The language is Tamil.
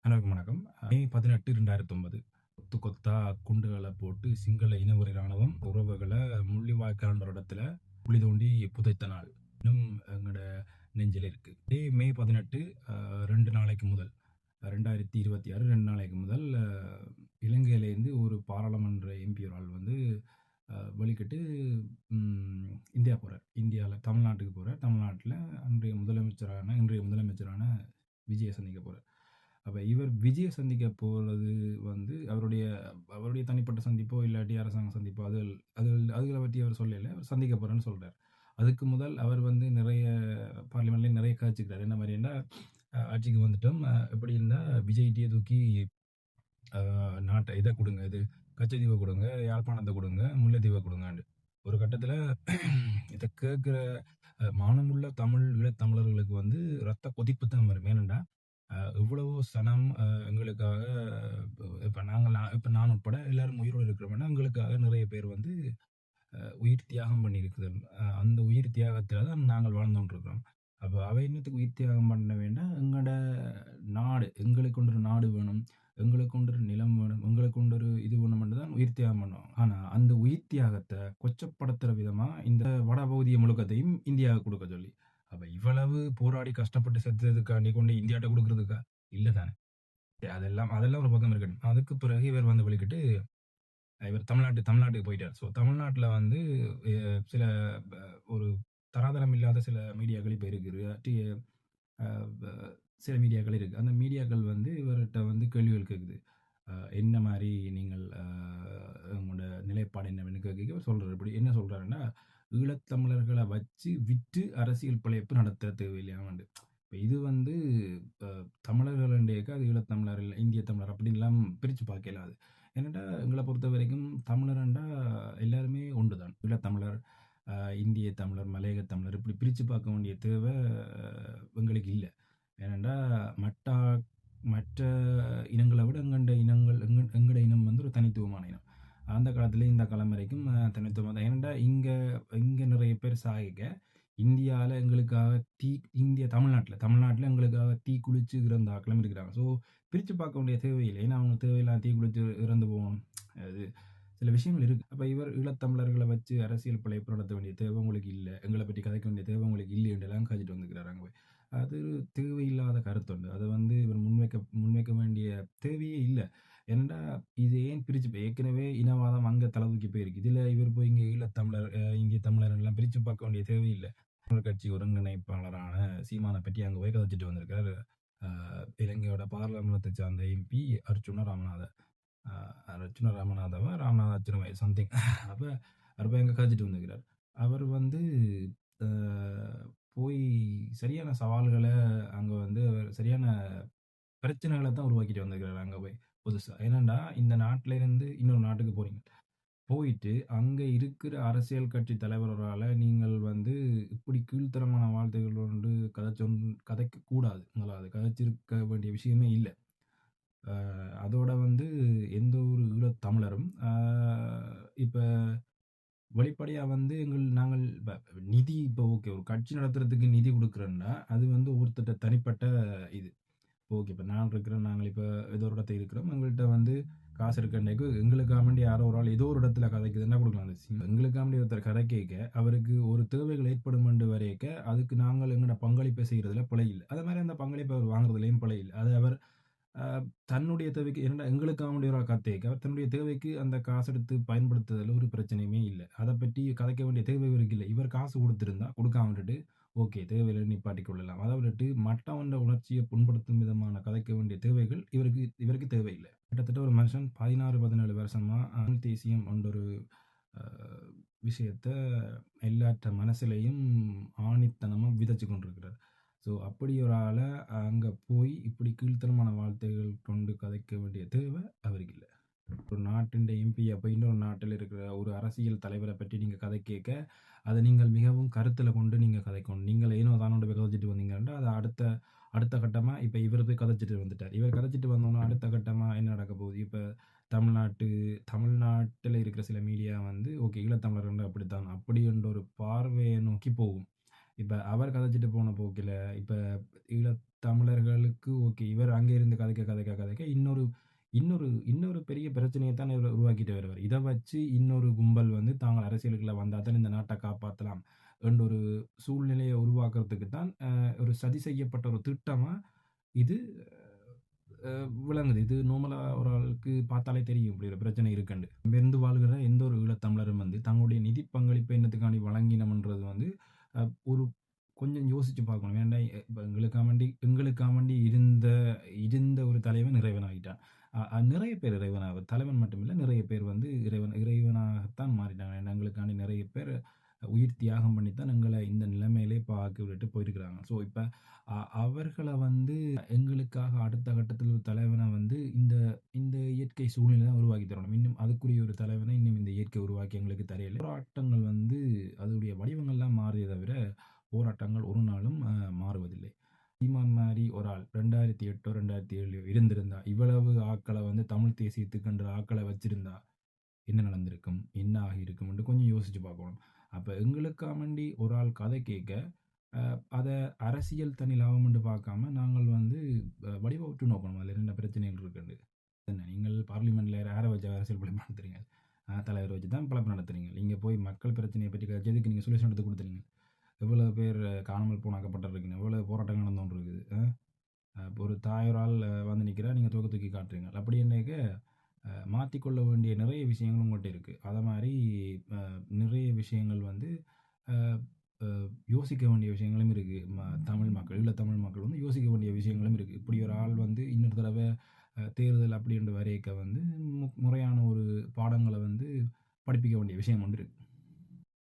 அனைவருக்கும் வணக்கம். மே 18, 2009 கொத்து கொத்தா குண்டுகளை போட்டு சிங்கள இனவெறி ராணுவம் உறவுகளை முள்ளிவாய்க்கால் இடத்துல குழி தோண்டி புதைத்த நாள் இன்னும் எங்களோட நெஞ்சில் இருக்கு. மே 18 2 நாளைக்கு முதல் 2026 2 நாளைக்கு முதல் இலங்கையிலேருந்து ஒரு பாராளுமன்ற எம்பி ஒரு ஆள் வந்து வெளிக்கிட்டு இந்தியா போகிறார். இந்தியாவில் தமிழ்நாட்டுக்கு போகிறார். தமிழ்நாட்டில் இன்றைய முதலமைச்சரான விஜயை சந்திக்க போகிறார். அப்போ இவர் விஜயை சந்திக்க போகிறது வந்து அவருடைய தனிப்பட்ட சந்திப்போ இல்லாட்டி அரசாங்க சந்திப்போ அதுகளை பற்றி அவர் சொல்லலை. அவர் சந்திக்க போகிறேன்னு சொல்கிறார். அதுக்கு முதல் அவர் வந்து நிறைய பார்லிமெண்ட்லேயும் நிறைய காய்ச்சிக்கிறார். என்ன மாதிரின்னா, ஆட்சிக்கு வந்துட்டோம், எப்படி இருந்தால் விஜய்டியை தூக்கி நாட்டை இதை கொடுங்க, இது கச்சத்தீவை கொடுங்க, யாழ்ப்பாணத்தை கொடுங்க, முல்லைத்தீவை கொடுங்கன்னு ஒரு கட்டத்தில் இதை கேட்குற மானமுள்ள ஈழத்தமிழர்களுக்கு வந்து ரத்த கொதிப்பு தான் வரும். ஏனெண்டா இவ்வளவோ சனம் எங்களுக்காக இப்போ நான் உட்பட எல்லாரும் உயிரோடு இருக்கிறோம்னா எங்களுக்காக நிறைய பேர் வந்து உயிர் தியாகம் பண்ணியிருக்குது. அந்த உயிர் தியாகத்தில் தான் நாங்கள் வாழ்ந்து கொண்டிருக்கிறோம். அப்போ அவை என்னத்துக்கு உயிர் தியாகம் பண்ண வேண்டாம்? எங்களோட நாடு, எங்களுக்கு கொண்டு நாடு வேணும், எங்களுக்கு கொண்டு நிலம் வேணும், எங்களுக்கு கொண்டு இது வேணும்னு தான் உயிர் தியாகம் பண்ணோம். ஆனால் அந்த உயிர் தியாகத்தை கொச்சப்படுத்துகிற விதமாக இந்த வடபகுதிய முழுக்கத்தையும் இந்தியாவுக்கு கொடுக்க சொல்லி, அப்போ இவ்வளவு போராடி கஷ்டப்பட்டு செத்ததுக்காண்டி கொண்டு இந்தியாட்ட கொடுக்கறதுக்கா? இல்லை தானே. அதெல்லாம் ஒரு பக்கம் இருக்கட்டும். அதுக்கு பிறகு இவர் வந்து வெளிக்கிட்டு இவர் தமிழ்நாட்டுக்கு போயிட்டார். ஸோ தமிழ்நாட்டில் வந்து சில ஒரு தராதரம் இல்லாத சில மீடியாக்கள் இப்போ இருக்குது. சில மீடியாக்கள் இருக்குது. அந்த மீடியாக்கள் வந்து இவர்கிட்ட வந்து கேள்விகள் கேட்குது. என்ன மாதிரி நீங்கள் உங்களோட நிலைப்பாடு என்னவென்னு கேட்க இவர் சொல்கிறார். இப்படி என்ன சொல்கிறாருன்னா, ஈழத்தமிழர்களை வச்சு விற்று அரசியல் பிழைப்பு நடத்த தேவையில்லையாமண்டு. இப்போ இது வந்து தமிழர்களுடைய அது ஈழத்தமிழர் இல்லை இந்திய தமிழர் அப்படின்லாம் பிரித்து பார்க்கலாது. ஏன்னாட்டா எங்களை பொறுத்த வரைக்கும் தமிழர்ண்டா எல்லாருமே ஒன்று தான். ஈழத்தமிழர், இந்திய தமிழர், மலையக தமிழர் இப்படி பிரித்து பார்க்க வேண்டிய தேவை எங்களுக்கு இல்லை. ஏனெண்டா மற்ற இனங்களை விட எங்களோட இனம் வந்து ஒரு தனித்துவமான இனம். அந்த காலத்துலேயும் இந்த காலம் வரைக்கும் தனித்துவமாக தான். ஏனெண்டா இங்கே நிறைய பேர் சாகிக்க இந்தியாவில் எங்களுக்காக தமிழ்நாட்டில் எங்களுக்காக தீ குளிச்சு இறந்த ஆக்களும் இருக்கிறாங்க. ஸோ பிரித்து பார்க்க வேண்டிய தேவையில்லை. ஏன்னா அவங்க தேவையில்லாம் தீ குளிச்சு இறந்து போவோம். அது சில விஷயங்கள் இருக்குது. அப்போ இவர் ஈழத்தமிழர்களை வச்சு அரசியல் பிழைப்பு நடத்த வேண்டிய தேவை உங்களுக்கு இல்லை, எங்களை பற்றி கதைக்க வேண்டிய தேவை உங்களுக்கு இல்லை என்றெல்லாம் காய்ச்சிட்டு வந்துக்கிறாங்க. அது தேவையில்லாத கருத்துண்டு. அதை வந்து இவர் முன்வைக்க வேண்டிய தேவையே இல்லை. ஏன்னா இது ஏன் பிரித்து ஏற்கனவே இனவாதம் அங்கே தூக்கி போயிருக்கு. இதில் இவர் போய் இங்கே ஈழத்தமிழர், இந்திய தமிழர் எல்லாம் பிரித்து பார்க்க வேண்டிய தேவையில்லை. கட்சி ஒருங்கிணைப்பாளரான சீமானை பற்றி அங்கே போய் கதைச்சிட்டு வந்திருக்காரு இலங்கையோட பாராளுமன்றத்தை சார்ந்த எம்பி அர்ச்சுனா ராமநாதவா ராமநாதாச்சனவை சம்திங். அப்போ அவர் போய் அங்கே கதைச்சிட்டு வந்திருக்கிறார். அவர் வந்து போய் சரியான சவால்களை அங்கே வந்து சரியான பிரச்சனைகளை தான் உருவாக்கிட்டு வந்திருக்கிறார் அங்கே போய் புதுசாக. ஏன்னாண்டா இந்த நாட்டில இருந்து இன்னொரு நாட்டுக்கு போயிட்டு அங்கே இருக்கிற அரசியல் கட்சி தலைவரால் நீங்கள் வந்து இப்படி கீழ்த்தரமான வார்த்தைகள் கொண்டு கதைக்கக்கூடாது. முதலாவது கதைச்சிருக்க வேண்டிய விஷயமே இல்லை. அதோட வந்து எந்த ஒரு ஈழத்தமிழரும் இப்போ வெளிப்படையாக வந்து நாங்கள் நிதி இப்போ ஓகே ஒரு கட்சி நடத்துறதுக்கு நிதி கொடுக்குறோன்னா அது வந்து ஒருத்தட்ட தனிப்பட்ட இது. ஓகே இப்போ நான் இருக்கிறேன், நாங்கள் இப்போ ஏதோ ஒரு இடத்துல இருக்கிறோம், எங்கள்கிட்ட வந்து காசு இருக்கண்டைக்கு எங்களுக்காக வேண்டிய யாரோ ஒரு ஆள் ஏதோ ஒரு இடத்துல கதைக்குதுன்னா கொடுக்கலாம். எங்களுக்காக வேண்டிய ஒருத்தர் கதை கேட்க அவருக்கு ஒரு தேவைகள் ஏற்படும் என்று வரைக்க அதுக்கு நாங்கள் எங்களோட பங்களிப்பை செய்கிறதுல பிழை இல்லை. அதே மாதிரி அந்த பங்களிப்பை அவர் வாங்குறதுலையும் பிழை இல்லை. அது அவர் தன்னுடைய தேவைக்கு என்ன எங்களுக்காக வேண்டிய ஒரு கதைக்கு அவர் தன்னுடைய தேவைக்கு அந்த காசு எடுத்து பயன்படுத்துறதுல ஒரு பிரச்சனையுமே இல்லை. அதை பற்றி கதைக்க வேண்டிய தேவை இவருக்கு இல்லை. இவர் காசு கொடுத்துருந்தா கொடுக்காம விட்டுட்டு ஓகே தேவையில்லை நிப்பாட்டி கொள்ளலாம். அதை விட்டுட்டு மற்றவண்ட உணர்ச்சியை புண்படுத்தும் விதமான கதைக்க வேண்டிய தேவைகள் இவருக்கு தேவையில்லை. கிட்டத்தட்ட ஒரு மனுஷன் 16-17 வருஷமாக தேசியம் என்ற ஒரு விஷயத்த எல்லாற்ற மனசிலையும் ஆணித்தனமாக விதைச்சு கொண்டிருக்கிறார். ஸோ அப்படி ஒரு ஆளை அங்கே போய் இப்படி கீழ்த்தரமான வார்த்தைகள் கொண்டு கதைக்க வேண்டிய தேவை அவருக்கு இல்லை. ஒரு நாட்டின் எம்பி அப்போ இன்னொரு நாட்டில் இருக்கிற ஒரு அரசியல் தலைவரை பற்றி நீங்கள் கதை கேட்க அதை நீங்கள் மிகவும் கருத்தில் கொண்டு நீங்கள் கதைக்கணும். நீங்கள் ஏனோ தானோட போய் கதைச்சிட்டு வந்தீங்கன்னா அதை அடுத்த கட்டமாக இப்போ இவர் போய் கதைச்சிட்டு வந்துட்டார். இவர் கதைச்சிட்டு வந்தோன்னா அடுத்த கட்டமாக என்ன நடக்க போகுது? இப்போ தமிழ்நாட்டில் இருக்கிற சில மீடியா வந்து ஓகே ஈழத்தமிழர்கள் அப்படித்தான் அப்படி என்ற ஒரு பார்வையை நோக்கி போகும். இப்ப அவர் கதைச்சிட்டு போன போக்கில, இப்ப ஈழத்தமிழர்களுக்கு ஓகே. இவர் அங்கே இருந்து கதைக்க இன்னொரு இன்னொரு இன்னொரு பெரிய பிரச்சனைய தான் இவரு உருவாக்கிட்டு வருவாரு. இத வச்சு இன்னொரு கும்பல் வந்து தாங்கள் அரசியலுக்குள்ள வந்தா தான் இந்த நாட்ட காப்பாத்தலாம் என்ற ஒரு சூழ்நிலைய உருவாக்குறதுக்கு தான் ஒரு சதி செய்யப்பட்ட ஒரு திட்டமா இது அ விளங்குது. இது நார்மலா ஒரு ஆளுக்கு பார்த்தாலே தெரியும் இப்படி ஒரு பிரச்சனை இருக்குன்னு. இங்கிருந்து வாழ்கிற எந்த ஒரு ஈழத்தமிழரும் வந்து தங்களுடைய நிதி பங்களிப்பை என்னத்துக்காண்டி வழங்கினம்ன்றது வந்து அ ஒரு கொஞ்சம் யோசிச்சு பார்க்கணும். ஏன்டா இப்ப எங்களுக்காமண்டி இருந்த இருந்த ஒரு தலைவன் இறைவனாகிட்டான். நிறைய பேர் தலைவன் மட்டும் இல்ல, நிறைய பேர் வந்து இறைவனாகத்தான் மாறிட்டாங்க. ஏன்னா எங்களுக்காண்டி நிறைய பேர் உயிர் தியாகம் பண்ணி தான் எங்கள இந்த நிலைமையிலே இப்ப ஆக்கி விட்டுட்டு போயிருக்கிறாங்க. ஸோ இப்ப அவர்கள வந்து எங்களுக்காக அடுத்த கட்டத்தில ஒரு தலைவன வந்து இந்த இந்த இயற்கை சூழ்நிலை தான் உருவாக்கி தரணும். இன்னும் அதுக்குரிய ஒரு தலைவன இன்னும் இந்த இயற்கை உருவாக்கி எங்களுக்கு தரையில. போராட்டங்கள் வந்து அதனுடைய வடிவங்கள்லாம் மாறுதே தவிர, போராட்டங்கள் ஒரு நாளும் மாறுவதில்லை. சீமான் மாரி ஒரு ஆள் 2008 2007 இருந்திருந்தா, இவ்வளவு ஆட்கள வந்து தமிழ் தேசியத்துக்குன்ற ஆட்கள வச்சிருந்தா, என்ன நடந்திருக்கும்? என்ன ஆகியிருக்கும்ன்ட்டு கொஞ்சம் யோசிச்சு பார்க்கணும். அப்ப எங்களுக்காமண்டி ஒரு ஆள் கதை கேட்க, அ அத அரசியல் தனி லாபம்ன்ட்டு பார்க்காம, நாங்கள் வந்து வடிவ உற்று நோக்கணும். அதில என்ன பிரச்சனைகள் இருக்குன்னு. என்ன நீங்கள் பார்லிமென்ட்ல யார வச்சு அரசியல் பிழப்பு நடத்துறீங்க? தலைவர வச்சு தான் பிழப்பு நடத்துறீங்க. நீங்க போய் மக்கள் பிரச்சனைய பற்றி கதைச்சதுக்கு நீங்க சொல்யூஷன் எடுத்து குடுத்துறீங்க. எவ்வளவு பேர் காணாமல் போனாக்கப்பட்டிருக்கீங்க. எவ்வளவு போராட்டங்கள் நடந்து கொண்டு இருக்குது. இப்போ ஒரு தாயாரால் வந்து நிக்கிறா, நீங்க தூக்க தூக்கி காட்டுறீங்க. அப்படி என்னக்க மாத்திக்கொள்ள வேண்டிய நிறைய விஷயங்கள் உங்கள்ட்ட இருக்கு. அத மாரி அ நிறைய விஷயங்கள் வந்து அ அ யோசிக்க வேண்டிய விஷயங்களும் இருக்கு. தமிழ் மக்கள், ஈழத்தமிழ் மக்கள் வந்து யோசிக்க வேண்டிய விஷயங்களும் இருக்கு. இப்படி ஒரு ஆள் வந்து இன்னொரு தடவ தேர்தல் அப்படின்ற வரையக்க வந்து முறையான ஒரு பாடங்கள வந்து படிப்பிக்க வேண்டிய விஷயம் ஒன்று இருக்கு.